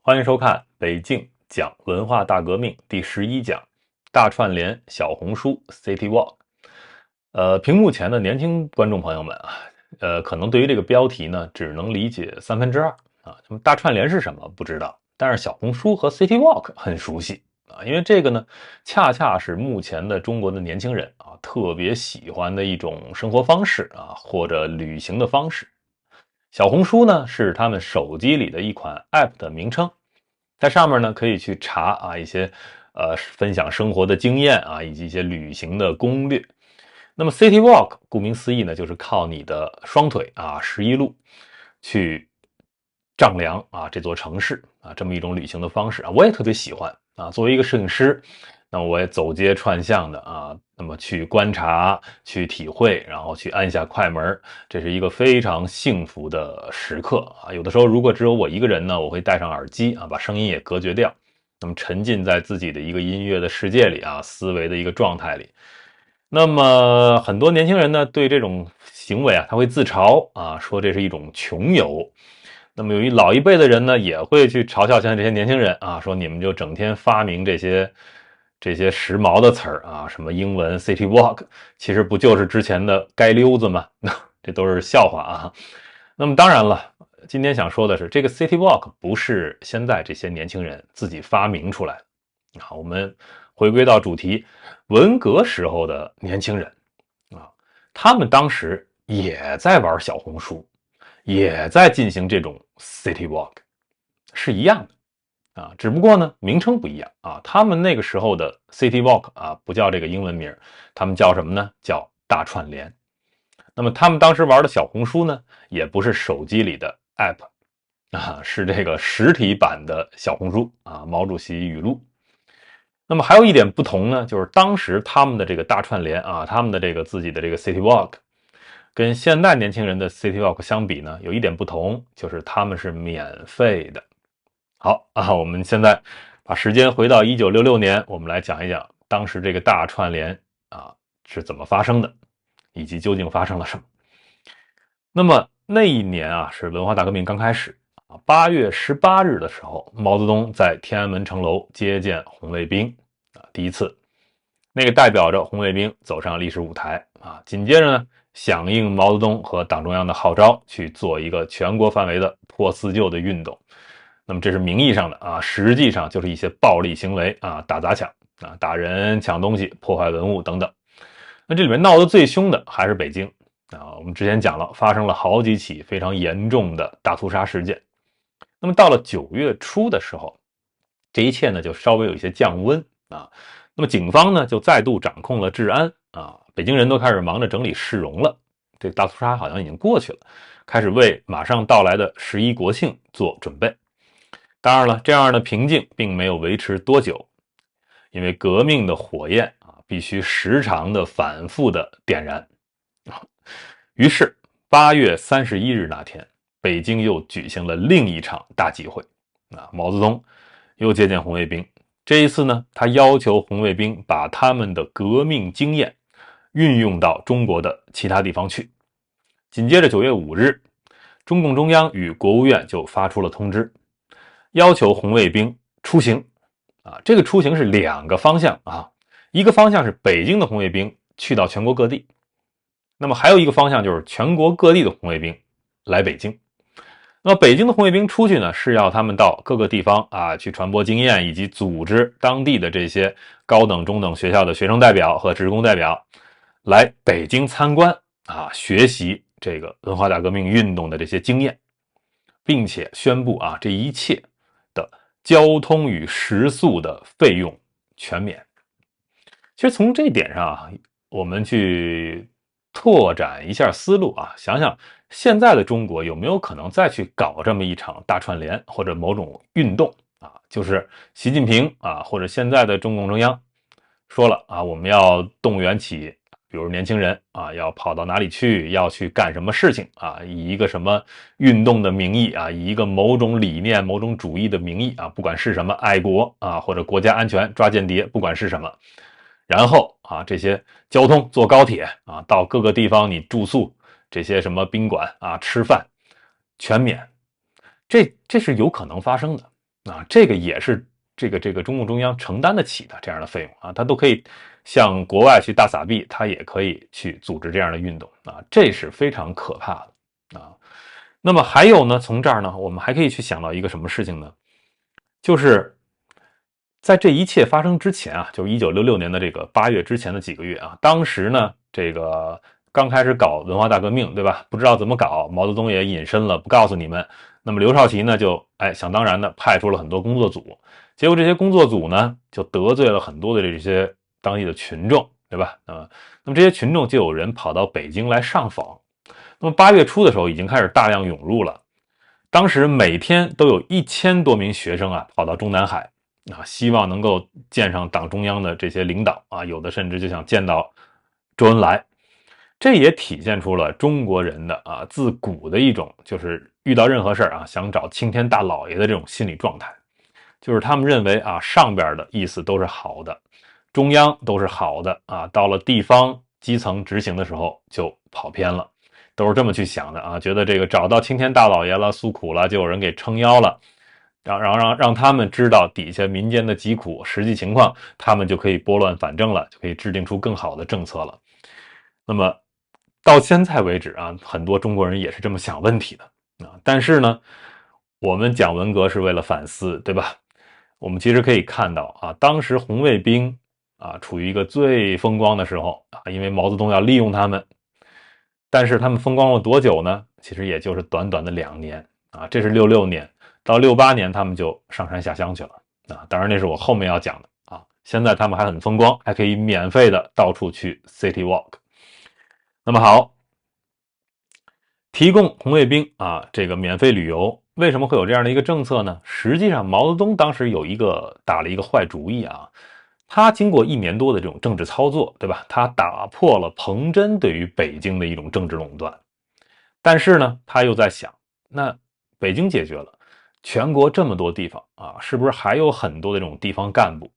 欢迎收看北京讲文化大革命第11讲大串联小红书 City Walk。屏幕前的年轻观众朋友们啊，可能对于这个标题呢只能理解2/3啊。那么大串联是什么不知道，但是小红书和 City Walk 很熟悉啊，因为这个呢恰恰是目前的中国的年轻人啊特别喜欢的一种生活方式啊，或者旅行的方式。小红书呢是他们手机里的一款 App 的名称，在上面呢可以去查啊一些分享生活的经验啊，以及一些旅行的攻略。那么 City Walk 顾名思义呢，就是靠你的双腿啊11路去丈量啊这座城市啊，这么一种旅行的方式啊，我也特别喜欢啊。作为一个摄影师，那我也走街串巷的啊，那么去观察、去体会，然后去按下快门，这是一个非常幸福的时刻啊。有的时候如果只有我一个人呢，我会戴上耳机啊，把声音也隔绝掉，那么沉浸在自己的一个音乐的世界里啊，思维的一个状态里。那么很多年轻人呢，对这种行为啊，他会自嘲啊，说这是一种穷游。那么有一老一辈的人呢，也会去嘲笑现在这些年轻人啊，说你们就整天发明这些时髦的词儿啊，什么英文 City Walk， 其实不就是之前的街溜子吗？这都是笑话啊。那么当然了，今天想说的是，这个 City Walk 不是现在这些年轻人自己发明出来的啊。我们回归到主题，文革时候的年轻人啊，他们当时也在玩小红书，也在进行这种 City Walk， 是一样的啊，只不过呢名称不一样啊。他们那个时候的 City Walk 啊，不叫这个英文名，他们叫什么呢？叫大串联。那么他们当时玩的小红书呢，也不是手机里的 App 啊，是这个实体版的小红书啊，毛主席语录。那么还有一点不同呢，就是当时他们的这个大串联啊，他们的这个自己的这个 City Walk， 跟现代年轻人的 City Walk 相比呢，有一点不同，就是他们是免费的。好啊，我们现在把时间回到1966年，我们来讲一讲当时这个大串联啊是怎么发生的，以及究竟发生了什么。那么那一年啊，是文化大革命刚开始啊，8月18日的时候，毛泽东在天安门城楼接见红卫兵啊，第一次，那个代表着红卫兵走上历史舞台啊。紧接着呢，响应毛泽东和党中央的号召，去做一个全国范围的破四旧的运动。那么这是名义上的啊，实际上就是一些暴力行为啊，打砸抢啊，打人、抢东西、破坏文物等等。那这里面闹得最凶的还是北京啊，我们之前讲了，发生了好几起非常严重的大屠杀事件。那么到了9月初的时候，这一切呢就稍微有一些降温啊。那么警方呢就再度掌控了治安啊，北京人都开始忙着整理市容了。这大屠杀好像已经过去了，开始为马上到来的11国庆做准备。当然了，这样的平静并没有维持多久，因为革命的火焰啊，必须时常的反复的点燃。于是8月31日那天，北京又举行了另一场大集会啊，毛泽东又接见红卫兵。这一次呢，他要求红卫兵把他们的革命经验运用到中国的其他地方去。紧接着9月5日，中共中央与国务院就发出了通知，要求红卫兵出行啊。这个出行是2个方向啊，一个方向是北京的红卫兵去到全国各地，那么还有一个方向就是全国各地的红卫兵来北京。那么北京的红卫兵出去呢，是要他们到各个地方啊去传播经验，以及组织当地的这些高等中等学校的学生代表和职工代表来北京参观啊，学习这个文化大革命运动的这些经验，并且宣布啊这一切的交通与食宿的费用全免。其实从这点上啊，我们去拓展一下思路啊，想想现在的中国有没有可能再去搞这么一场大串联或者某种运动啊？就是习近平啊，或者现在的中共中央说了啊，我们要动员起，比如年轻人啊，要跑到哪里去，要去干什么事情啊？以一个什么运动的名义啊，以一个某种理念、某种主义的名义啊，不管是什么爱国啊，或者国家安全、抓间谍，不管是什么。然后啊，这些交通坐高铁啊，到各个地方你住宿，这些什么宾馆啊，吃饭全免，这是有可能发生的啊，这个也是这个中共中央承担得起的这样的费用啊，他都可以向国外去大撒币，他也可以去组织这样的运动啊，这是非常可怕的啊。那么还有呢，从这儿呢，我们还可以去想到一个什么事情呢？就是在这一切发生之前啊，就是1966年的这个8月之前的几个月啊，当时呢，这个刚开始搞文化大革命，对吧？不知道怎么搞，毛泽东也隐身了，不告诉你们。那么刘少奇呢，就想当然的派出了很多工作组，结果这些工作组呢，就得罪了很多的这些当地的群众，对吧？那么这些群众就有人跑到北京来上访。那么8月初的时候，已经开始大量涌入了。当时每天都有1000多名学生啊跑到中南海啊，希望能够见上党中央的这些领导啊，有的甚至就想见到周恩来。这也体现出了中国人的自古的一种就是遇到任何事儿啊想找青天大老爷的这种心理状态，就是他们认为上边的意思都是好的，中央都是好的到了地方基层执行的时候就跑偏了。都是这么去想的觉得这个找到青天大老爷了，诉苦了，就有人给撑腰了，让他们知道底下民间的疾苦实际情况，他们就可以拨乱反正了，就可以制定出更好的政策了。那么到现在为止很多中国人也是这么想问题的但是呢，我们讲文革是为了反思，对吧？我们其实可以看到当时红卫兵处于一个最风光的时候因为毛泽东要利用他们。但是他们风光了多久呢？其实也就是短短的2年这是66年，到68年他们就上山下乡去了当然那是我后面要讲的现在他们还很风光，还可以免费的到处去 City Walk。那么好，提供红卫兵这个免费旅游，为什么会有这样的一个政策呢？实际上毛泽东当时打了一个坏主意他经过1年多的这种政治操作，对吧？他打破了彭真对于北京的一种政治垄断。但是呢，他又在想，那北京解决了，全国这么多地方是不是还有很多的这种地方干部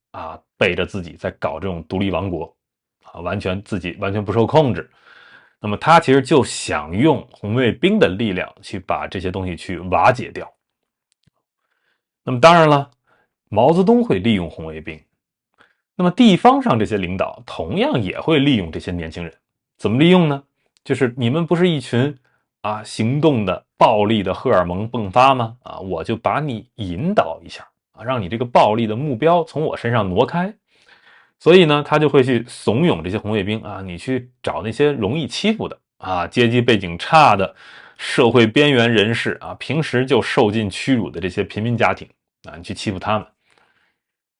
背着自己在搞这种独立王国自己完全不受控制？那么他其实就想用红卫兵的力量去把这些东西去瓦解掉。那么当然了，毛泽东会利用红卫兵。那么地方上这些领导同样也会利用这些年轻人，怎么利用呢？就是你们不是一群行动的暴力的荷尔蒙迸发吗？我就把你引导一下让你这个暴力的目标从我身上挪开。所以呢，他就会去怂恿这些红卫兵你去找那些容易欺负的阶级背景差的社会边缘人士平时就受尽屈辱的这些贫民家庭你去欺负他们。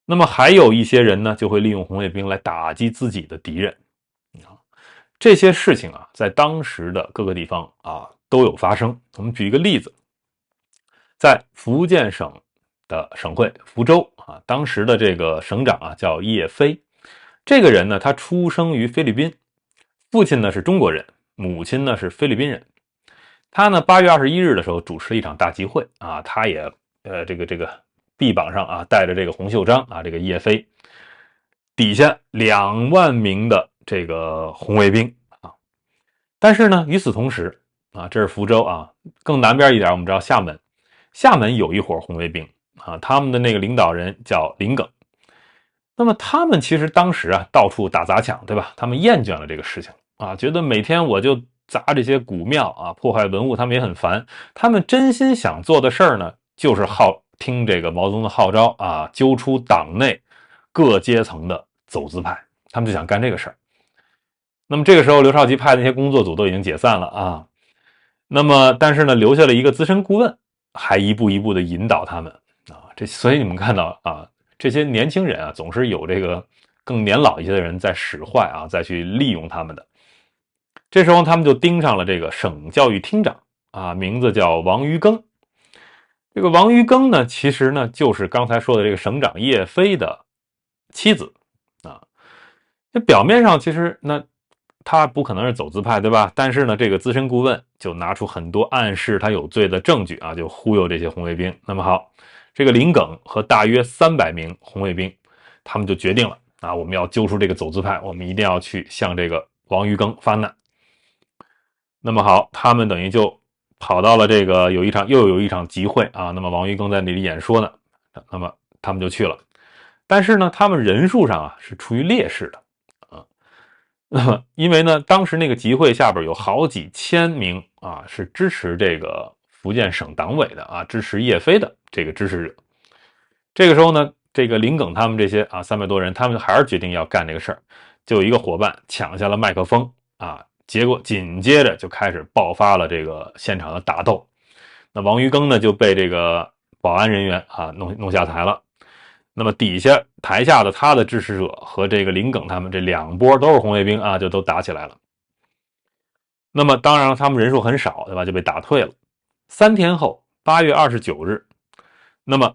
那么还有一些人呢，就会利用红卫兵来打击自己的敌人这些事情在当时的各个地方都有发生。我们举一个例子，在福建省的省会福州当时的这个省长叫叶飞。这个人呢，他出生于菲律宾，父亲呢是中国人，母亲呢是菲律宾人。他呢8月21日的时候主持了一场大集会他也这个臂膀上带着这个红袖章这个叶飞，底下2万名的这个红卫兵但是呢，与此同时这是福州更南边一点，我们知道厦门有一伙红卫兵他们的那个领导人叫林耿。那么他们其实当时到处打砸抢，对吧？他们厌倦了这个事情觉得每天我就砸这些古庙破坏文物，他们也很烦。他们真心想做的事儿呢，就是听这个毛泽东的号召揪出党内各阶层的走资派，他们就想干这个事儿。那么这个时候，刘少奇派的那些工作组都已经解散了那么但是呢，留下了一个资深顾问，还一步一步的引导他们所以你们看到这些年轻人总是有这个更年老一些的人在使坏再去利用他们的。这时候他们就盯上了这个省教育厅长名字叫王于庚。这个王于庚呢，其实呢就是刚才说的这个省长叶飞的妻子这表面上其实那他不可能是走资派，对吧？但是呢，这个资深顾问就拿出很多暗示他有罪的证据就忽悠这些红卫兵。那么好，这个林耿和大约300名红卫兵，他们就决定了我们要揪出这个走资派，我们一定要去向这个王于庚发难。那么好，他们等于就跑到了这个又有一场集会那么王于庚在那里演说呢，那么他们就去了。但是呢，他们人数上啊是处于劣势的啊。那么因为呢，当时那个集会下边有好几千名啊是支持这个福建省党委的啊，支持叶飞的这个支持者。这个时候呢，这个林耿他们这些啊300多人，他们还是决定要干这个事儿。就有一个伙伴抢下了麦克风啊，结果紧接着就开始爆发了这个现场的打斗。那王于庚呢就被这个保安人员啊弄下台了。那么台下的他的支持者和这个林耿他们这2波都是红卫兵啊，就都打起来了。那么当然了，他们人数很少，对吧？就被打退了。3天后，8月29日，那么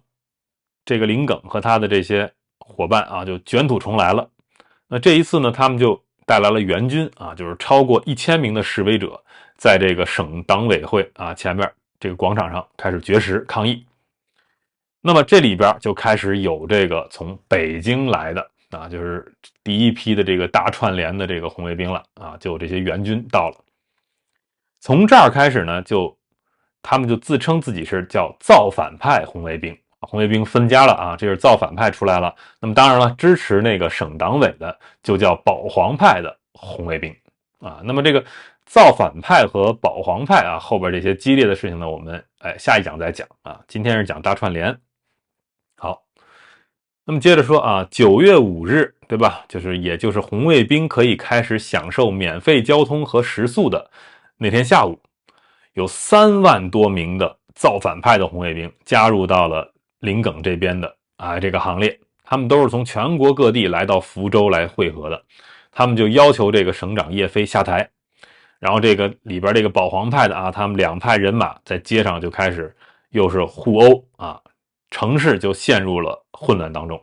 这个林耿和他的这些伙伴啊，就卷土重来了。那这一次呢，他们就带来了援军啊，就是超过1000名的示威者，在这个省党委会啊前面这个广场上开始绝食抗议。那么这里边就开始有这个从北京来的啊，就是第一批的这个大串联的这个红卫兵了啊，就有这些援军到了。从这儿开始呢，他们就自称自己是叫造反派红卫兵，红卫兵分家了啊，这是造反派出来了。那么当然了，支持那个省党委的就叫保皇派的红卫兵啊。那么这个造反派和保皇派啊，后边这些激烈的事情呢，我们下一讲再讲啊。今天是讲大串联。好，那么接着说啊，9月5日，对吧？也就是红卫兵可以开始享受免费交通和食宿的那天下午，有3万多名的造反派的红卫兵加入到了林耿这边的这个行列。他们都是从全国各地来到福州来会合的。他们就要求这个省长叶飞下台，然后这个里边这个保皇派的啊，他们2派人马在街上就开始又是互殴啊。城市就陷入了混乱当中。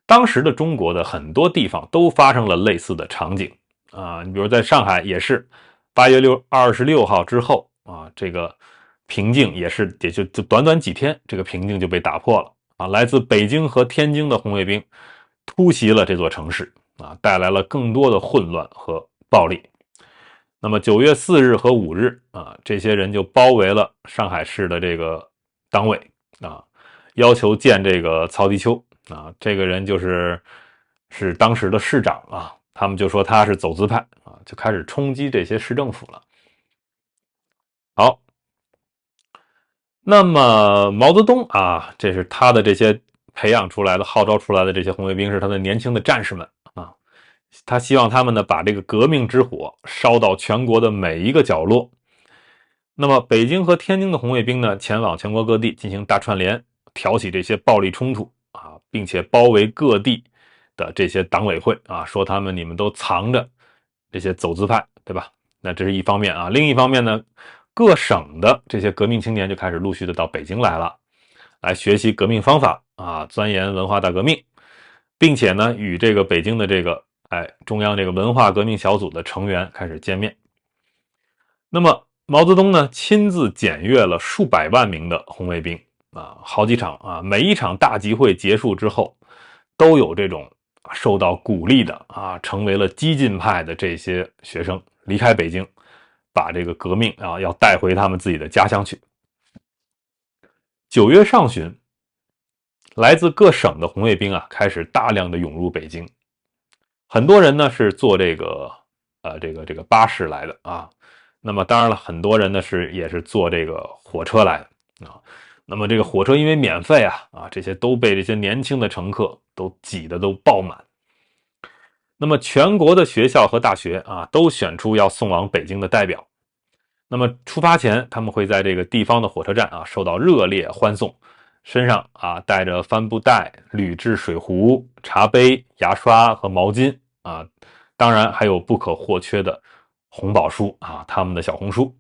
当时的中国的很多地方都发生了类似的场景啊，你比如在上海也是8月26号之后啊，这个平静也就短短几天，这个平静就被打破了啊。来自北京和天津的红卫兵突袭了这座城市啊，带来了更多的混乱和暴力。那么9月4日和5日啊，这些人就包围了上海市的这个党委啊。要求见这个曹迪秋啊，这个人是当时的市长啊，他们就说他是走资派啊，就开始冲击这些市政府了。好，那么毛泽东啊，这是他的这些培养出来的、号召出来的这些红卫兵，是他的年轻的战士们啊，他希望他们呢把这个革命之火烧到全国的每一个角落。那么北京和天津的红卫兵呢，前往全国各地进行大串联，挑起这些暴力冲突啊，并且包围各地的这些党委会啊，说你们都藏着这些走资派，对吧？那这是一方面啊。另一方面呢，各省的这些革命青年就开始陆续的到北京来了，来学习革命方法啊，钻研文化大革命，并且呢，与这个北京的这个中央这个文化革命小组的成员开始见面。那么毛泽东呢，亲自检阅了数百万名的红卫兵啊，好几场啊，每一场大集会结束之后，都有这种受到鼓励的啊，成为了激进派的这些学生离开北京，把这个革命啊要带回他们自己的家乡去。9月上旬，来自各省的红卫兵啊，开始大量的涌入北京，很多人呢是坐这个巴士来的啊。那么当然了，很多人呢也是坐这个火车来的啊。那么这个火车因为免费啊，这些都被这些年轻的乘客都挤得都爆满。那么全国的学校和大学啊，都选出要送往北京的代表。那么出发前，他们会在这个地方的火车站啊受到热烈欢送，身上啊带着帆布袋、铝制水壶、茶杯、牙刷和毛巾啊，当然还有不可或缺的红宝书啊，他们的小红书。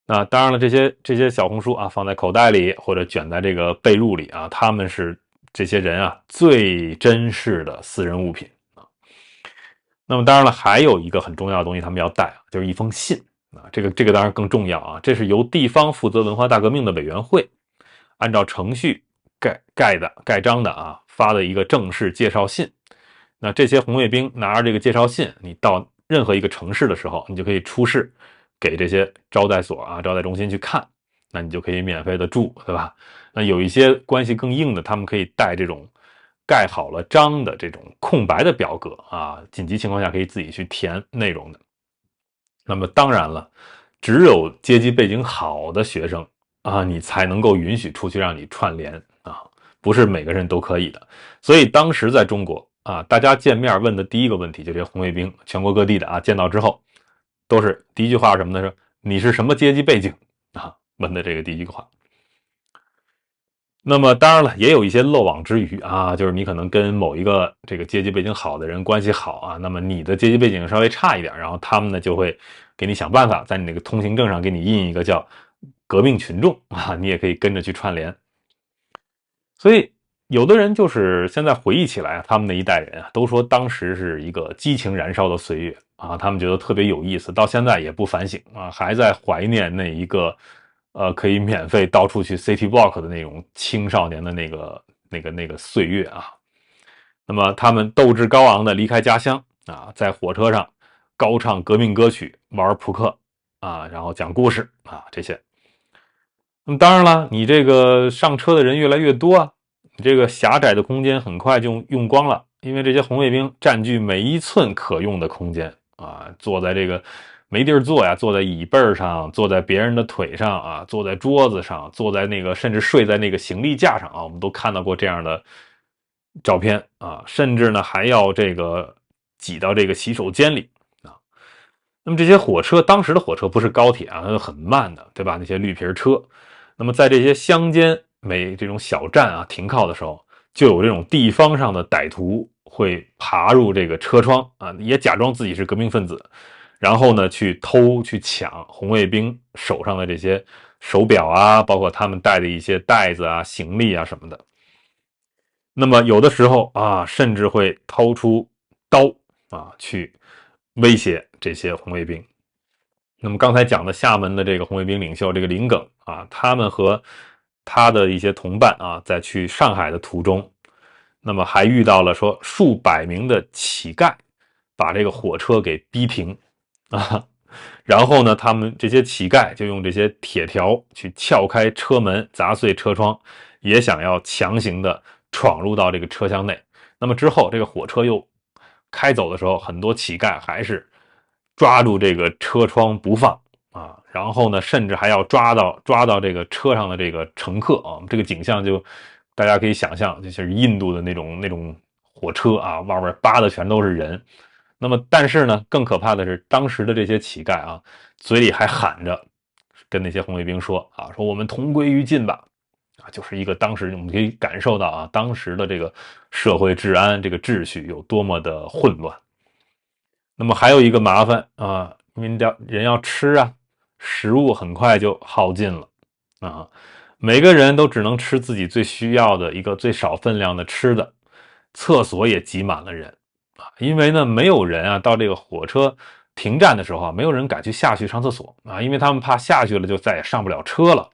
那当然了，这些小红书啊，放在口袋里或者卷在这个被褥里啊，他们是这些人啊最珍视的私人物品啊。那么当然了，还有一个很重要的东西，他们要带，就是一封信啊。这个当然更重要啊，这是由地方负责文化大革命的委员会按照程序盖章的啊，发的一个正式介绍信。那这些红卫兵拿着这个介绍信，你到任何一个城市的时候，你就可以出示给这些招待所啊、招待中心去看那你就可以免费的住，对吧？那有一些关系更硬的，他们可以带这种盖好了章的这种空白的表格啊，紧急情况下可以自己去填内容的。那么当然了，只有阶级背景好的学生啊，你才能够允许出去让你串联啊，不是每个人都可以的。所以当时在中国啊，大家见面问的第一个问题，就这些红卫兵，全国各地的啊，见到之后，都是第一句话是什么呢？说你是什么阶级背景啊？问的这个第一句话。那么当然了，也有一些漏网之鱼啊，就是你可能跟某一个这个阶级背景好的人关系好啊，那么你的阶级背景稍微差一点，然后他们呢就会给你想办法，在你那个通行证上给你印一个叫革命群众啊，你也可以跟着去串联。所以有的人就是现在回忆起来，他们那一代人啊，都说当时是一个激情燃烧的岁月啊，他们觉得特别有意思，到现在也不反省啊，还在怀念那一个可以免费到处去 City Walk 的那种青少年的那个岁月啊。那么他们斗志高昂的离开家乡啊，在火车上高唱革命歌曲，玩扑克啊，然后讲故事啊这些。那么当然了，你这个上车的人越来越多啊，你这个狭窄的空间很快就用光了，因为这些红卫兵占据每一寸可用的空间啊，坐在这个没地儿坐呀，坐在椅背上，坐在别人的腿上啊，坐在桌子上，坐在那个甚至睡在那个行李架上啊，我们都看到过这样的照片啊，甚至呢还要这个挤到这个洗手间里啊。那么这些火车，当时的火车不是高铁啊，它是很慢的，对吧？那些绿皮车。那么在这些乡间这种小站啊停靠的时候，就有这种地方上的歹徒会爬入这个车窗啊，也假装自己是革命分子，然后呢去偷去抢红卫兵手上的这些手表啊，包括他们带的一些袋子啊、行李啊什么的。那么有的时候啊，甚至会掏出刀啊去威胁这些红卫兵。那么刚才讲的厦门的这个红卫兵领袖这个林耿啊，他们和他的一些同伴啊，在去上海的途中，那么还遇到了说数百名的乞丐把这个火车给逼停啊，然后呢，他们这些乞丐就用这些铁条去撬开车门，砸碎车窗，也想要强行的闯入到这个车厢内。那么之后，这个火车又开走的时候，很多乞丐还是抓住这个车窗不放啊，然后呢，甚至还要抓到这个车上的这个乘客啊，这个景象就大家可以想象，就是印度的那种火车啊，外边扒的全都是人。那么，但是呢，更可怕的是，当时的这些乞丐啊，嘴里还喊着，跟那些红卫兵说啊，说我们同归于尽吧，啊，就是一个当时我们可以感受到啊，当时的这个社会治安这个秩序有多么的混乱。那么还有一个麻烦啊，因为人要吃啊，食物很快就耗尽了啊，每个人都只能吃自己最需要的一个最少分量的吃的，厕所也挤满了人啊，因为呢，没有人啊到这个火车停站的时候啊，没有人敢去下去上厕所啊，因为他们怕下去了就再也上不了车了。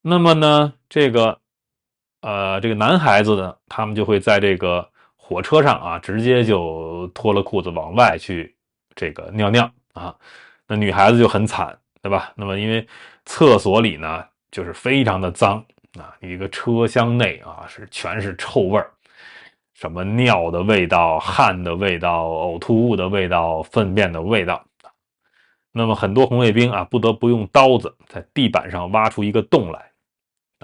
那么呢，这个男孩子呢，他们就会在这个火车上啊，直接就脱了裤子往外去这个尿尿啊。那女孩子就很惨，对吧？那么因为厕所里呢，就是非常的脏啊，一个车厢内啊全是臭味儿，什么尿的味道、汗的味道、呕吐物的味道、粪便的味道。那么很多红卫兵啊，不得不用刀子在地板上挖出一个洞来。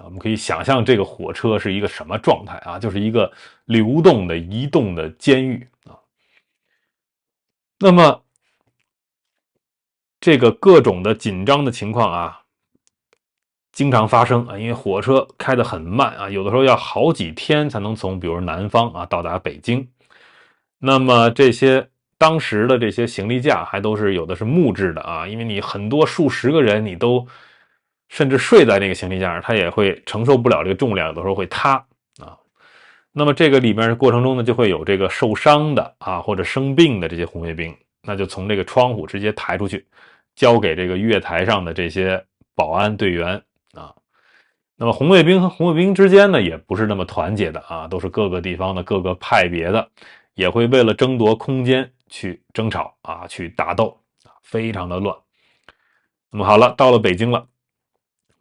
我们可以想象这个火车是一个什么状态啊？就是一个流动的、移动的监狱啊。那么这个各种的紧张的情况啊，经常发生啊，因为火车开得很慢啊，有的时候要好几天才能从比如南方啊到达北京。那么这些当时的这些行李架还都是有的是木质的啊，因为你很多数十个人你都甚至睡在那个行李架上，它也会承受不了这个重量，有的时候会塌啊。那么这个里面的过程中呢，就会有这个受伤的啊或者生病的这些红卫兵，那就从这个窗户直接抬出去，交给这个月台上的这些保安队员啊。那么红卫兵和红卫兵之间呢，也不是那么团结的啊，都是各个地方的各个派别的，也会为了争夺空间去争吵啊，去打斗啊，非常的乱。那么好了，到了北京了，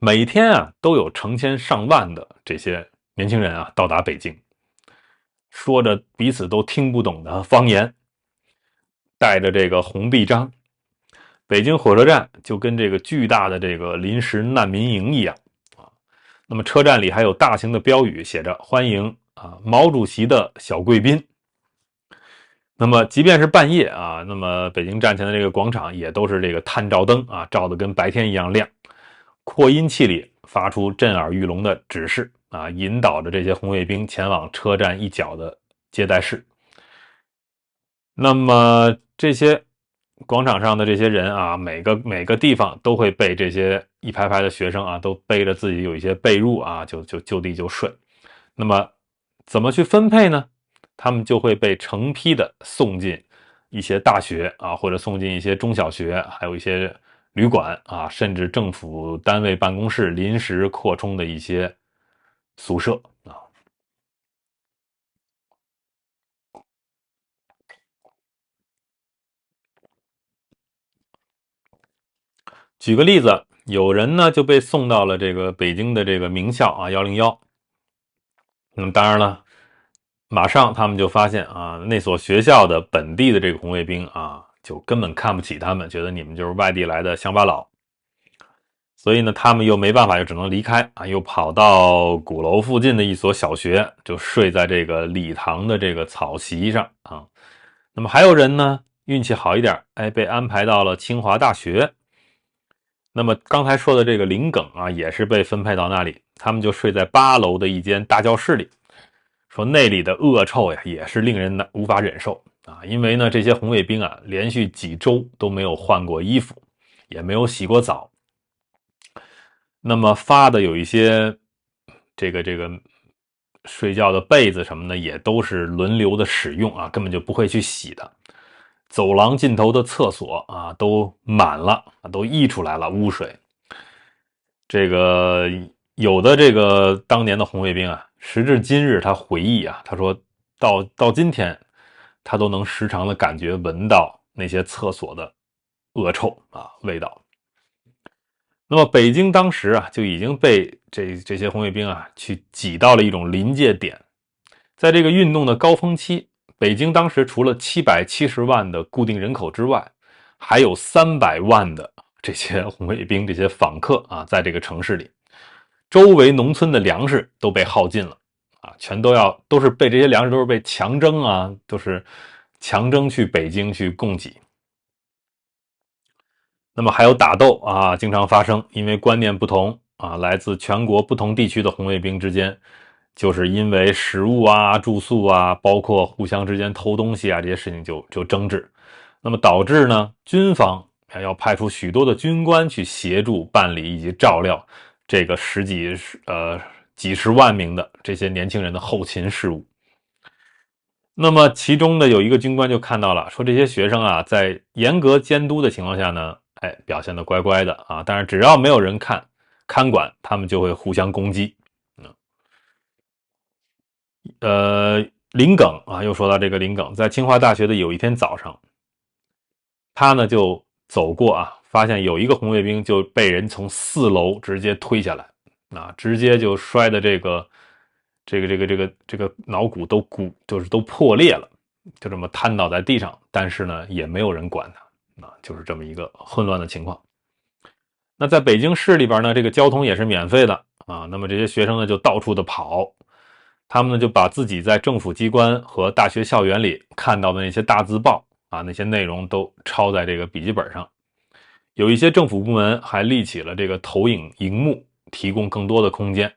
每天啊都有成千上万的这些年轻人啊到达北京，说着彼此都听不懂的方言，带着这个红臂章。北京火车站就跟这个巨大的这个临时难民营一样啊。那么车站里还有大型的标语，写着欢迎啊毛主席的小贵宾。那么即便是半夜啊，那么北京站前的这个广场也都是这个探照灯啊，照得跟白天一样亮。扩音器里发出震耳欲聋的指示啊，引导着这些红卫兵前往车站一角的接待室。那么这些广场上的这些人啊，每个地方都会被这些一排排的学生啊，都背着自己有一些被褥啊，就地就睡。那么怎么去分配呢？他们就会被成批的送进一些大学啊，或者送进一些中小学，还有一些旅馆啊，甚至政府单位办公室临时扩充的一些宿舍啊。举个例子，有人呢就被送到了这个北京的这个名校啊101。那么当然了，马上他们就发现啊，那所学校的本地的这个红卫兵啊，就根本看不起他们，觉得你们就是外地来的乡巴佬。所以呢，他们又没办法，又只能离开啊，又跑到鼓楼附近的一所小学，就睡在这个礼堂的这个草席上啊。那么还有人呢，运气好一点，哎，被安排到了清华大学。那么刚才说的这个林耿啊，也是被分配到那里，他们就睡在8楼的一间大教室里，说那里的恶臭呀，也是令人无法忍受啊。因为呢，这些红卫兵啊，连续几周都没有换过衣服，也没有洗过澡。那么发的有一些这个睡觉的被子什么的，也都是轮流的使用啊，根本就不会去洗的。走廊尽头的厕所啊，都满了，都溢出来了污水。这个有的这个当年的红卫兵啊，时至今日他回忆啊，他说到今天，他都能时常的感觉闻到那些厕所的恶臭啊味道。那么北京当时啊就已经被这些红卫兵啊去挤到了一种临界点。在这个运动的高峰期，北京当时除了770万的固定人口之外，还有300万的这些红卫兵、这些访客啊，在这个城市里，周围农村的粮食都被耗尽了啊，全都是被这些粮食都是被强征啊，都是强征去北京去供给。那么还有打斗啊，经常发生，因为观念不同啊，来自全国不同地区的红卫兵之间，就是因为食物啊、住宿啊，包括互相之间偷东西啊这些事情就争执。那么导致呢，军方要派出许多的军官去协助办理以及照料这个几十万名的这些年轻人的后勤事务。那么其中的有一个军官就看到了，说这些学生啊，在严格监督的情况下呢，哎，表现得乖乖的啊，但是只要没有人看管，他们就会互相攻击。林耿啊，又说到这个林耿，在清华大学的有一天早上，他呢就走过啊，发现有一个红卫兵就被人从4楼直接推下来，啊，直接就摔的这个脑骨就是都破裂了，就这么瘫倒在地上，但是呢也没有人管他，啊，就是这么一个混乱的情况。那在北京市里边呢，这个交通也是免费的啊，那么这些学生呢就到处的跑，他们呢就把自己在政府机关和大学校园里看到的那些大字报啊，那些内容都抄在这个笔记本上。有一些政府部门还立起了这个投影荧幕，提供更多的空间。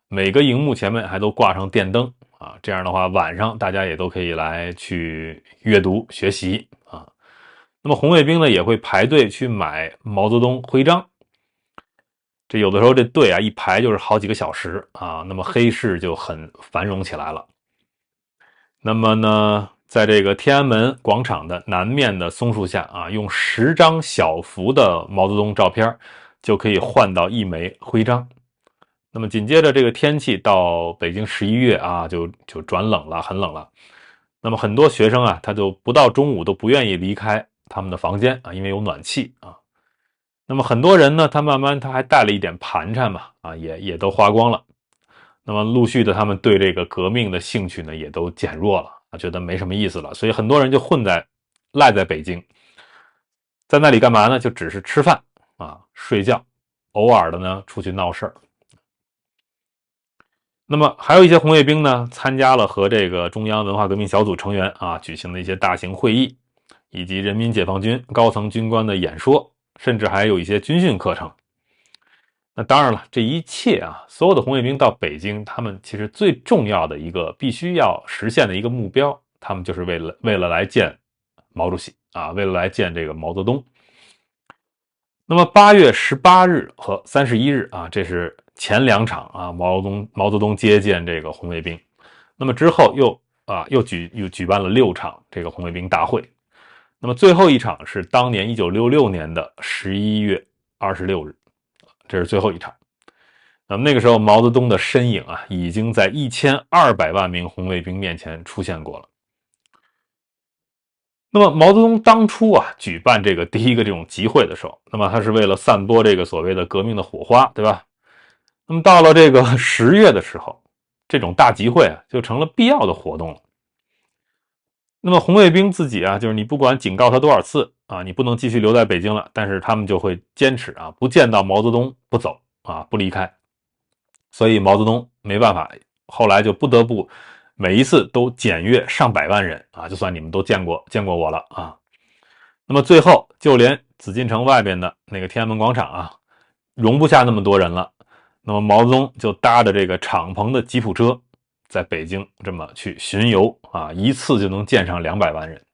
每个荧幕前面还都挂上电灯啊，这样的话晚上大家也都可以来去阅读学习啊。那么红卫兵呢也会排队去买毛泽东徽章，这有的时候这队啊一排就是好几个小时啊，那么黑市就很繁荣起来了。那么呢，在这个天安门广场的南面的松树下啊，用10张小幅的毛泽东照片就可以换到1枚徽章。那么紧接着这个天气到北京11月啊，就转冷了，很冷了。那么很多学生啊，他就不到中午都不愿意离开他们的房间啊，因为有暖气啊。那么很多人呢，他慢慢他还带了一点盘缠嘛，也都花光了。那么陆续的，他们对这个革命的兴趣呢，也都减弱了，觉得没什么意思了。所以很多人就赖在北京，在那里干嘛呢？就只是吃饭睡觉，偶尔的呢出去闹事儿。那么还有一些红卫兵呢，参加了和这个中央文化革命小组成员举行的一些大型会议，以及人民解放军高层军官的演说，甚至还有一些军训课程。那当然了，这一切所有的红卫兵到北京，他们其实最重要的一个必须要实现的一个目标，他们就是为了来见毛主席为了来见这个毛泽东。那么8月18日和31日这是前2场毛泽东接见这个红卫兵。那么之后又举办了6场这个红卫兵大会。那么最后一场是当年1966年的11月26日，这是最后一场。那么那个时候毛泽东的身影已经在1200万名红卫兵面前出现过了。那么毛泽东当初举办这个第一个这种集会的时候，那么他是为了散播这个所谓的革命的火花，对吧？那么到了这个10月的时候，这种大集会就成了必要的活动了。那么红卫兵自己就是你不管警告他多少次你不能继续留在北京了，但是他们就会坚持不见到毛泽东不走不离开。所以毛泽东没办法，后来就不得不每一次都检阅上百万人就算你们都见过我了那么最后就连紫禁城外边的那个天安门广场容不下那么多人了。那么毛泽东就搭着这个敞篷的吉普车，在北京这么去巡游一次就能见上200万人。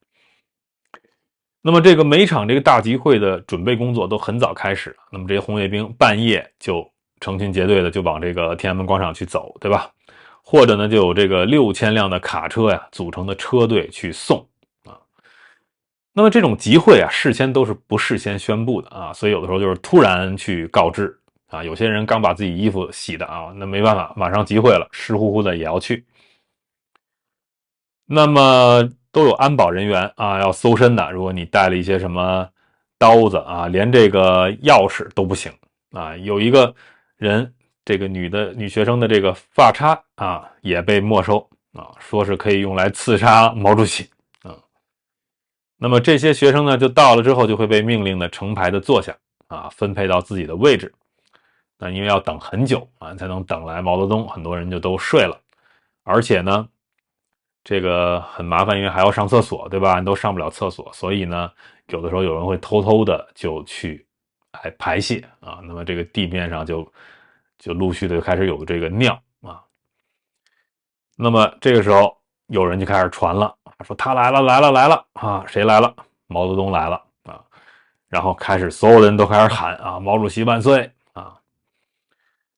那么这个每场这个大集会的准备工作都很早开始，那么这些红卫兵半夜就成群结队的就往这个天安门广场去走，对吧？或者呢就有这个6000辆的卡车组成的车队去送那么这种集会事先都是不事先宣布的所以有的时候就是突然去告知有些人刚把自己衣服洗的那没办法，马上集会了，湿乎乎的也要去。那么都有安保人员要搜身的，如果你带了一些什么刀子连这个钥匙都不行有一个人，这个女学生的这个发叉也被没收说是可以用来刺杀毛主席那么这些学生呢，就到了之后就会被命令的成排的坐下分配到自己的位置。那因为要等很久才能等来毛泽东，很多人就都睡了。而且呢，这个很麻烦，因为还要上厕所，对吧？都上不了厕所，所以呢，有的时候有人会偷偷的就去排泄那么这个地面上就陆续的开始有这个尿那么这个时候有人就开始传了，说他来了谁来了？毛泽东来了然后开始所有人都开始喊毛主席万岁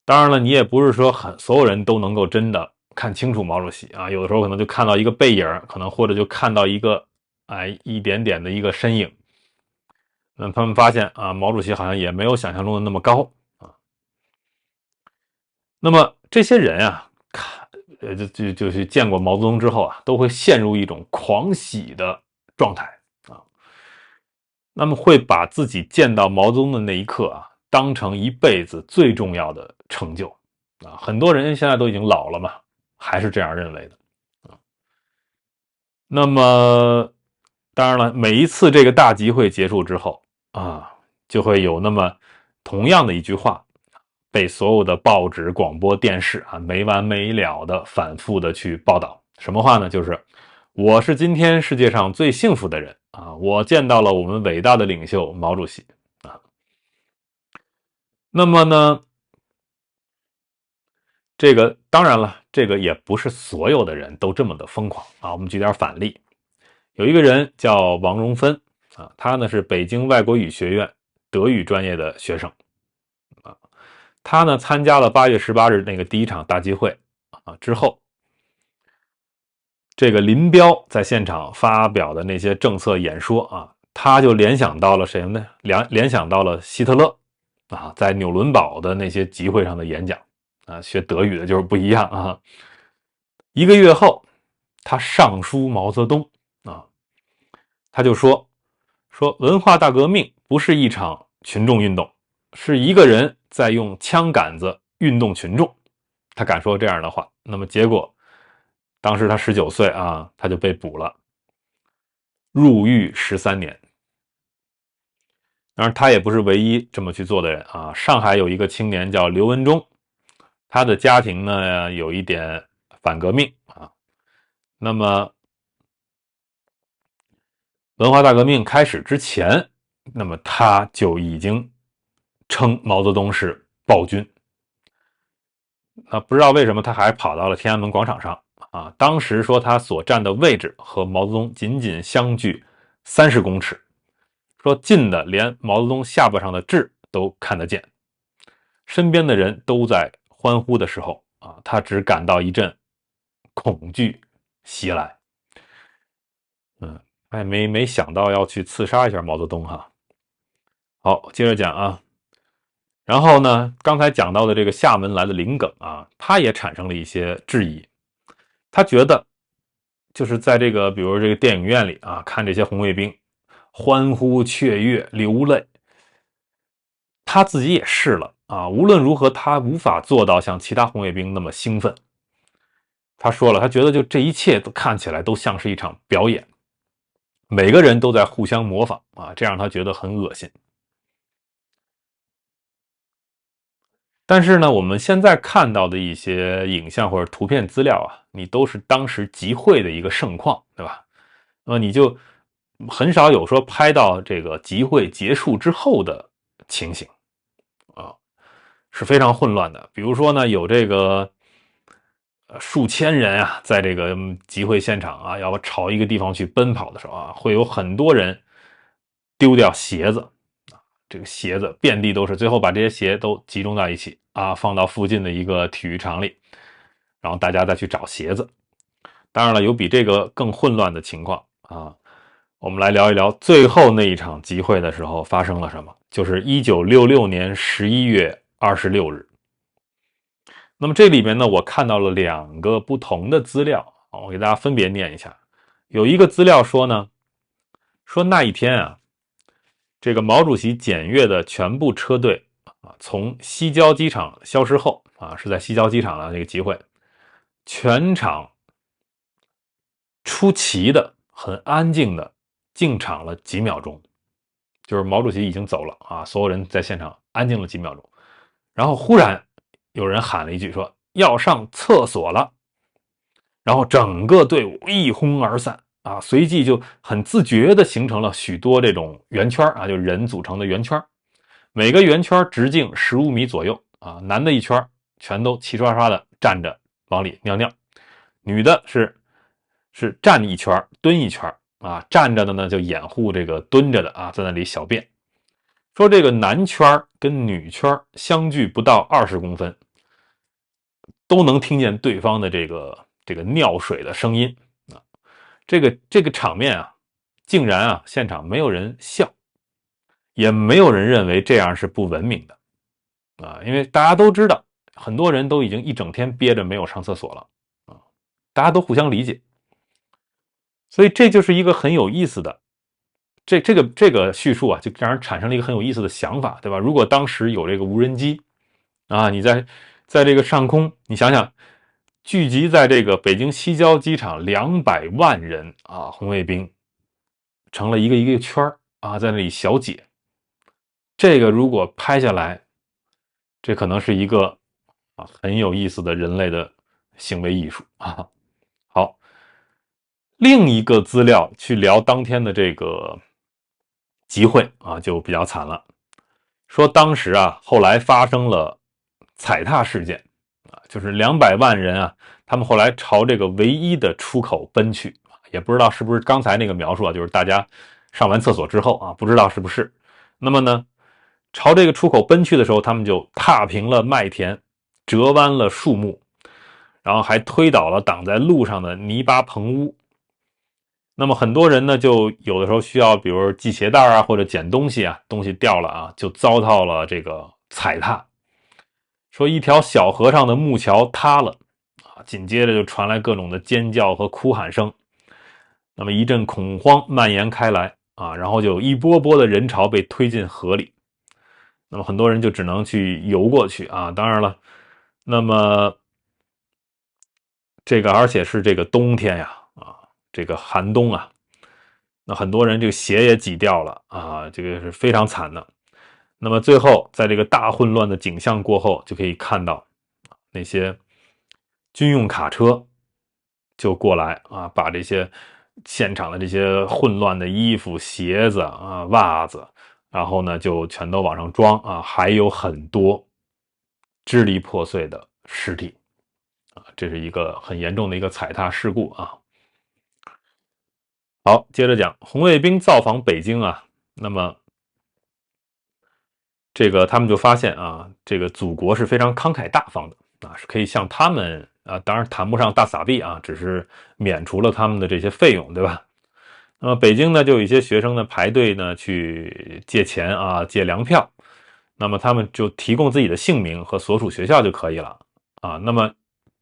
当然了，你也不是说所有人都能够真的看清楚毛主席有的时候可能就看到一个背影，可能或者就看到一个一点点的一个身影。那他们发现毛主席好像也没有想象中的那么高那么这些人就去见过毛泽东之后都会陷入一种狂喜的状态那么会把自己见到毛泽东的那一刻当成一辈子最重要的成就很多人现在都已经老了嘛，还是这样认为的那么当然了，每一次这个大集会结束之后就会有那么同样的一句话被所有的报纸、广播电视没完没了的反复的去报道。什么话呢？就是我是今天世界上最幸福的人我见到了我们伟大的领袖毛主席那么呢，这个当然了，这个也不是所有的人都这么的疯狂我们举点反例，有一个人叫王荣芬他呢是北京外国语学院德语专业的学生他呢参加了8月18日那个第一场大集会之后，这个林彪在现场发表的那些政策演说他就联想到了谁呢？联想到了希特勒在纽伦堡的那些集会上的演讲学德语的就是不一样1个月后，他上书毛泽东他就说文化大革命不是一场群众运动，是一个人在用枪杆子运动群众，他敢说这样的话。那么结果，当时他19岁啊，他就被捕了，入狱13年。当然，他也不是唯一这么去做的人啊。上海有一个青年叫刘文忠，他的家庭呢有一点反革命啊。那么，文化大革命开始之前，那么他就已经称毛泽东是暴君。不知道为什么他还跑到了天安门广场上啊。当时说他所站的位置和毛泽东仅仅相距30公尺，说近的连毛泽东下巴上的痣都看得见。身边的人都在欢呼的时候啊，他只感到一阵恐惧袭来。没想到要去刺杀一下毛泽东哈。好，接着讲啊。然后呢，刚才讲到的这个厦门来的林耿啊，他也产生了一些质疑。他觉得就是在这个比如这个电影院里啊，看这些红卫兵欢呼雀跃流泪，他自己也试了啊，无论如何他无法做到像其他红卫兵那么兴奋。他说了，他觉得就这一切都看起来都像是一场表演，每个人都在互相模仿啊，这让他觉得很恶心。但是呢，我们现在看到的一些影像或者图片资料啊，你都是当时集会的一个盛况，对吧？那么你就很少有说拍到这个集会结束之后的情形啊，是非常混乱的。比如说呢，有这个数千人啊，在这个集会现场啊，要朝一个地方去奔跑的时候啊，会有很多人丢掉鞋子啊，这个鞋子遍地都是，最后把这些鞋都集中在一起啊，放到附近的一个体育场里，然后大家再去找鞋子。当然了，有比这个更混乱的情况啊。我们来聊一聊最后那一场集会的时候发生了什么，就是1966年11月26日。那么这里面呢，我看到了2个不同的资料，我给大家分别念一下。有一个资料说呢，说那一天啊，这个毛主席检阅的全部车队啊，从西郊机场消失后啊，是在西郊机场的这个集会，全场出奇的很安静的进场了几秒钟，就是毛主席已经走了啊，所有人在现场安静了几秒钟，然后忽然有人喊了一句说要上厕所了，然后整个队伍一哄而散啊，随即就很自觉地形成了许多这种圆圈啊，就人组成的圆圈，每个圆圈直径15米左右啊，男的一圈全都齐刷刷的站着往里尿尿，女的是站一圈蹲一圈啊，站着的呢就掩护这个蹲着的啊，在那里小便。说这个男圈跟女圈相距不到20公分，都能听见对方的这个尿水的声音啊。这个场面啊，竟然啊现场没有人笑，也没有人认为这样是不文明的啊，因为大家都知道，很多人都已经一整天憋着没有上厕所了啊，大家都互相理解。所以这就是一个很有意思的，这个叙述啊，就让人产生了一个很有意思的想法，对吧？如果当时有这个无人机啊，你在这个上空，你想想，聚集在这个北京西郊机场200万人啊，红卫兵成了一个一个圈啊，在那里小解。这个如果拍下来，这可能是一个很有意思的人类的行为艺术啊。好。另一个资料去聊当天的这个集会啊，就比较惨了。说当时啊，后来发生了踩踏事件啊，就是200万人啊，他们后来朝这个唯一的出口奔去，也不知道是不是刚才那个描述啊，就是大家上完厕所之后啊，不知道是不是。那么呢，朝这个出口奔去的时候，他们就踏平了麦田，折弯了树木，然后还推倒了挡在路上的泥巴棚屋。那么很多人呢，就有的时候需要，比如系鞋带啊，或者捡东西啊，东西掉了啊，就遭到了这个踩踏。说一条小河上的木桥塌了啊，紧接着就传来各种的尖叫和哭喊声。那么一阵恐慌蔓延开来啊，然后就有一波波的人潮被推进河里。那么很多人就只能去游过去啊。当然了，那么这个而且是这个冬天呀，这个寒冬啊，那很多人这个鞋也挤掉了啊，这个是非常惨的。那么最后，在这个大混乱的景象过后，就可以看到那些军用卡车就过来啊，把这些现场的这些混乱的衣服、鞋子啊、袜子，然后呢就全都往上装啊，还有很多支离破碎的尸体啊，这是一个很严重的一个踩踏事故啊。好，接着讲红卫兵造访北京啊，那么这个他们就发现啊，这个祖国是非常慷慨大方的啊，是可以向他们啊，当然谈不上大撒币啊，只是免除了他们的这些费用，对吧？那么北京呢，就有一些学生呢排队呢去借钱啊，借粮票，那么他们就提供自己的姓名和所属学校就可以了啊。那么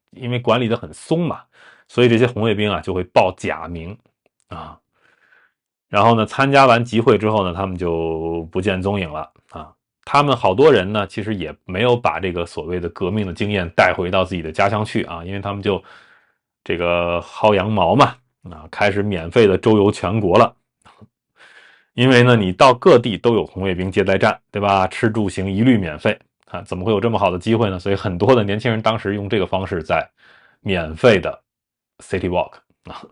因为管理的很松嘛，所以这些红卫兵啊就会报假名啊。然后呢，参加完集会之后呢，他们就不见踪影了啊。他们好多人呢，其实也没有把这个所谓的革命的经验带回到自己的家乡去啊，因为他们就这个薅羊毛嘛，啊，开始免费的周游全国了。因为呢，你到各地都有红卫兵接待站，对吧？吃住行一律免费啊，怎么会有这么好的机会呢？所以很多的年轻人当时用这个方式在免费的 City Walk 啊。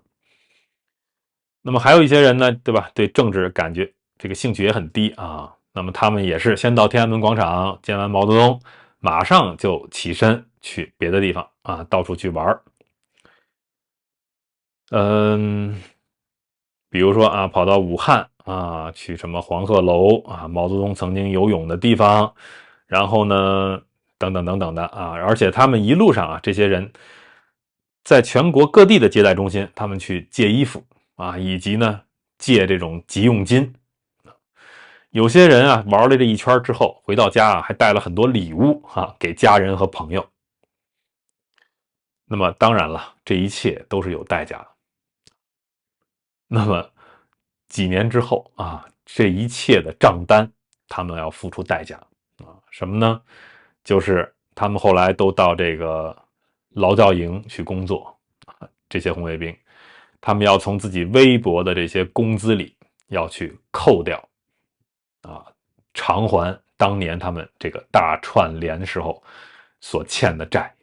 那么还有一些人呢，对吧？对政治感觉这个兴趣也很低啊。那么他们也是先到天安门广场见完毛泽东，马上就起身去别的地方啊，到处去玩。嗯，比如说啊，跑到武汉啊，去什么黄鹤楼啊，毛泽东曾经游泳的地方，然后呢，等等等等的啊。而且他们一路上啊，这些人在全国各地的接待中心，他们去借衣服啊，以及呢借这种急用金。有些人啊，玩了这一圈之后，回到家啊，还带了很多礼物啊，给家人和朋友。那么当然了，这一切都是有代价的。那么几年之后啊，这一切的账单，他们要付出代价啊，什么呢？就是他们后来都到这个劳教营去工作啊，这些红卫兵，他们要从自己微薄的这些工资里要去扣掉啊，偿还当年他们这个大串联时候所欠的债。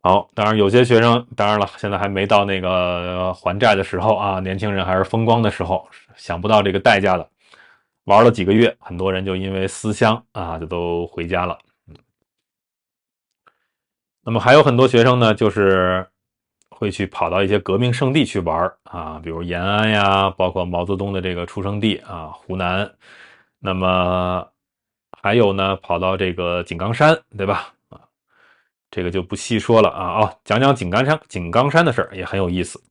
好，当然有些学生，当然了，现在还没到那个还债的时候啊，年轻人还是风光的时候，想不到这个代价的。玩了几个月，很多人就因为思乡啊，就都回家了。那么还有很多学生呢，就是会去跑到一些革命圣地去玩啊，比如延安呀，包括毛泽东的这个出生地啊，湖南。那么还有呢，跑到这个井冈山，对吧？这个就不细说了啊。讲讲井冈山的事儿也很有意思。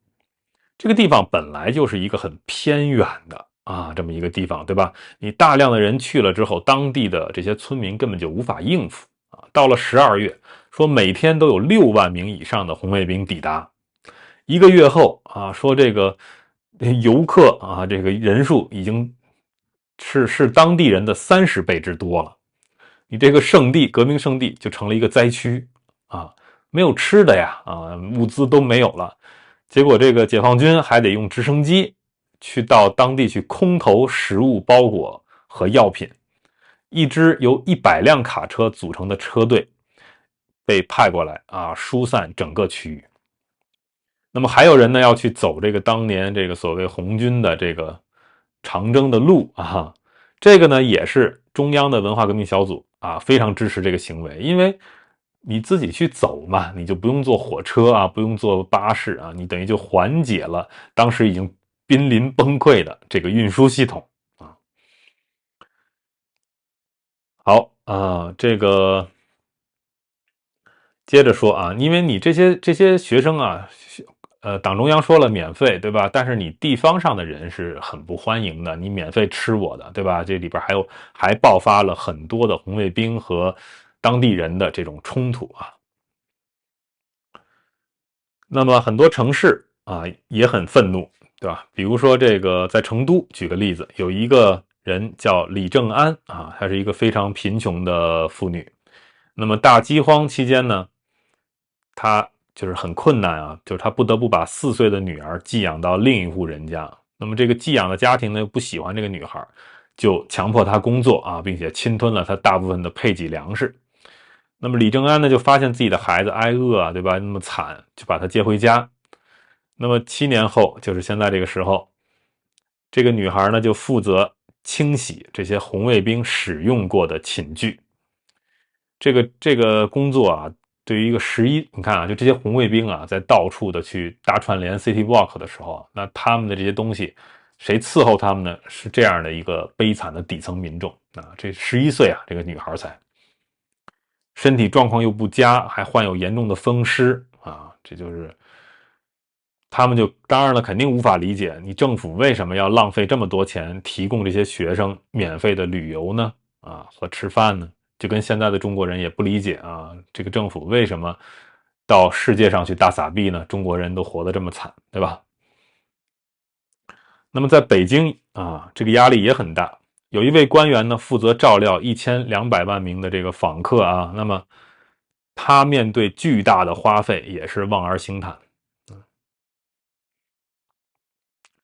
这个地方本来就是一个很偏远的啊，这么一个地方，对吧？你大量的人去了之后，当地的这些村民根本就无法应付啊。到了12月，说每天都有6万名以上的红卫兵抵达。一个月后啊，说这个游客啊，这个人数已经是当地人的30倍之多了。你这个圣地，革命圣地就成了一个灾区啊，没有吃的呀啊，物资都没有了。结果这个解放军还得用直升机去到当地去空投食物包裹和药品，一支由100辆卡车组成的车队被派过来啊，疏散整个区域。那么还有人呢要去走这个当年这个所谓红军的这个长征的路啊，这个呢也是中央的文化革命小组啊非常支持这个行为，因为你自己去走嘛，你就不用坐火车啊，不用坐巴士啊，你等于就缓解了当时已经濒临崩溃的这个运输系统啊。好啊，这个接着说啊，因为你这些学生啊，党中央说了免费，对吧？但是你地方上的人是很不欢迎的，你免费吃我的，对吧？这里边还爆发了很多的红卫兵和当地人的这种冲突啊。那么很多城市啊也很愤怒，对吧？比如说这个在成都，举个例子，有一个人叫李正安啊，她是一个非常贫穷的妇女。那么大饥荒期间呢，她就是很困难啊，就是她不得不把4岁的女儿寄养到另一户人家。那么这个寄养的家庭呢，又不喜欢这个女孩，就强迫她工作啊，并且侵吞了她大部分的配给粮食。那么李正安呢，就发现自己的孩子挨饿啊，对吧？那么惨，就把他接回家。那么7年后，就是现在这个时候，这个女孩呢就负责清洗这些红卫兵使用过的寝具。这个工作啊，对于一个你看啊，就这些红卫兵啊，在到处的去大串联 City Walk 的时候，那他们的这些东西，谁伺候他们呢？是这样的一个悲惨的底层民众啊。这11岁啊，这个女孩才。身体状况又不佳，还患有严重的风湿啊，这就是他们就当然了，肯定无法理解你政府为什么要浪费这么多钱提供这些学生免费的旅游呢？啊，和吃饭呢？就跟现在的中国人也不理解啊，这个政府为什么到世界上去大撒币呢？中国人都活得这么惨，对吧？那么在北京啊，这个压力也很大。有一位官员呢，负责照料1200万名的这个访客啊，那么他面对巨大的花费，也是望而兴叹。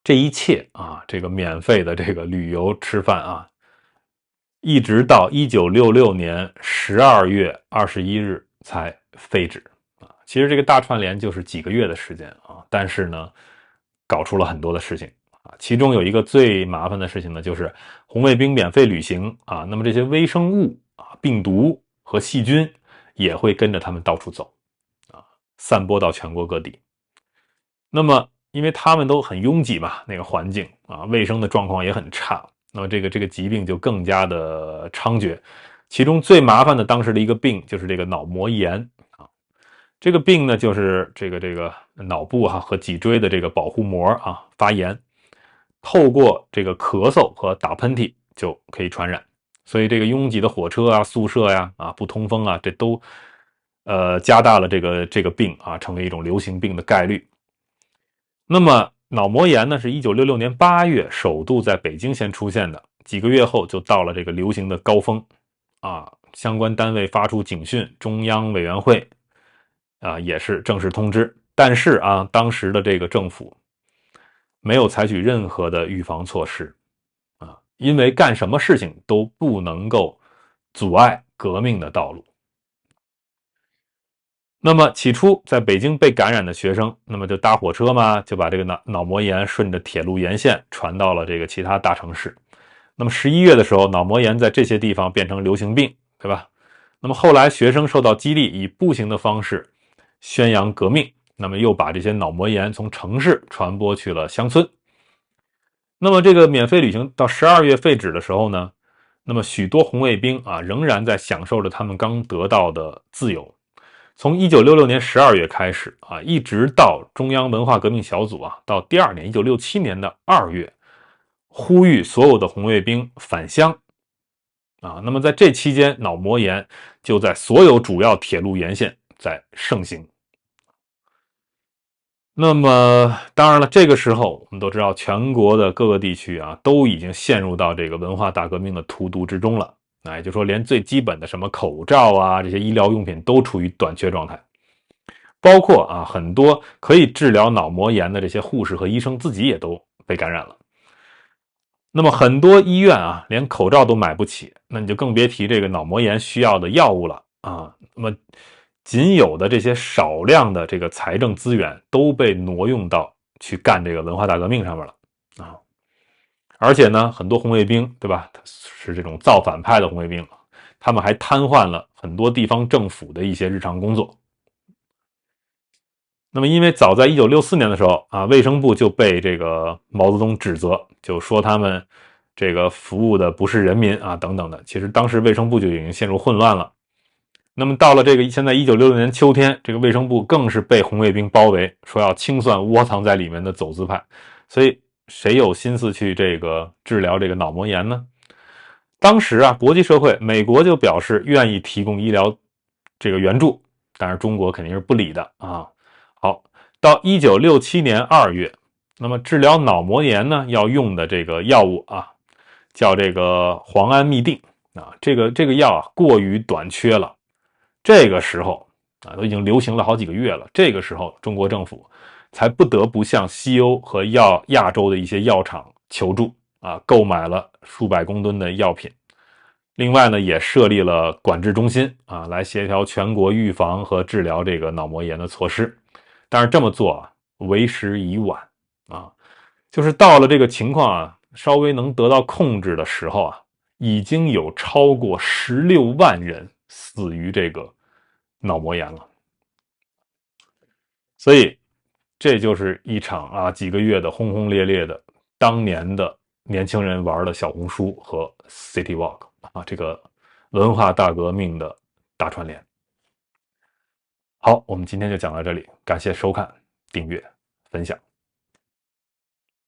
这一切啊，这个免费的这个旅游吃饭啊，一直到1966年12月21日才废止啊。其实这个大串联就是几个月的时间啊，但是呢，搞出了很多的事情啊。其中有一个最麻烦的事情呢，就是红卫兵免费旅行啊，那么这些微生物啊、病毒和细菌也会跟着他们到处走啊，散播到全国各地。那么因为他们都很拥挤嘛，那个环境啊，卫生的状况也很差，那么这个疾病就更加的猖獗。其中最麻烦的当时的一个病就是这个脑膜炎啊，这个病呢就是这个脑部和脊椎的这个保护膜啊发炎，透过这个咳嗽和打喷嚏就可以传染。所以这个拥挤的火车啊、宿舍呀不通风啊，这都加大了这个病啊成为一种流行病的概率。那么脑膜炎呢，是1966年8月首度在北京先出现的，几个月后就到了这个流行的高峰啊。相关单位发出警讯，中央委员会也是正式通知，但是当时的这个政府没有采取任何的预防措施因为干什么事情都不能够阻碍革命的道路。那么起初在北京被感染的学生，那么就搭火车嘛，就把这个脑膜炎顺着铁路沿线传到了这个其他大城市。那么11月的时候，脑膜炎在这些地方变成流行病，对吧？那么后来学生受到激励，以步行的方式宣扬革命，那么又把这些脑膜炎从城市传播去了乡村。那么这个免费旅行到12月废止的时候呢，那么许多红卫兵仍然在享受着他们刚得到的自由。从1966年12月开始一直到中央文化革命小组到第2年1967年的2月，呼吁所有的红卫兵返乡那么在这期间，脑膜炎就在所有主要铁路沿线在盛行。那么当然了，这个时候我们都知道，全国的各个地区都已经陷入到这个文化大革命的荼毒之中了。也就是说，连最基本的什么口罩这些医疗用品都处于短缺状态，包括很多可以治疗脑膜炎的这些护士和医生自己也都被感染了。那么很多医院连口罩都买不起，那你就更别提这个脑膜炎需要的药物了那么仅有的这些少量的这个财政资源都被挪用到去干这个文化大革命上面了而且呢，很多红卫兵，对吧？是这种造反派的红卫兵，他们还瘫痪了很多地方政府的一些日常工作。那么，因为早在1964年的时候卫生部就被这个毛泽东指责，就说他们这个服务的不是人民等等的。其实当时卫生部就已经陷入混乱了。那么到了这个现在1966年秋天，这个卫生部更是被红卫兵包围，说要清算窝藏在里面的走资派。所以谁有心思去这个治疗这个脑膜炎呢？当时国际社会，美国就表示愿意提供医疗这个援助，但是中国肯定是不理的好，到1967年2月，那么治疗脑膜炎呢要用的这个药物叫这个磺胺嘧啶啊，这个药啊过于短缺了。这个时候啊，都已经流行了好几个月了。这个时候，中国政府才不得不向西欧和亚洲的一些药厂求助啊，购买了数百公吨的药品。另外呢，也设立了管制中心啊，来协调全国预防和治疗这个脑膜炎的措施。但是这么做啊，为时已晚啊，就是到了这个情况啊，稍微能得到控制的时候啊，已经有超过16万人死于这个脑膜炎了。所以这就是一场啊几个月的轰轰烈烈的当年的年轻人玩的小红书和 City Walk 啊，这个文化大革命的大串联。好，我们今天就讲到这里，感谢收看、订阅、分享。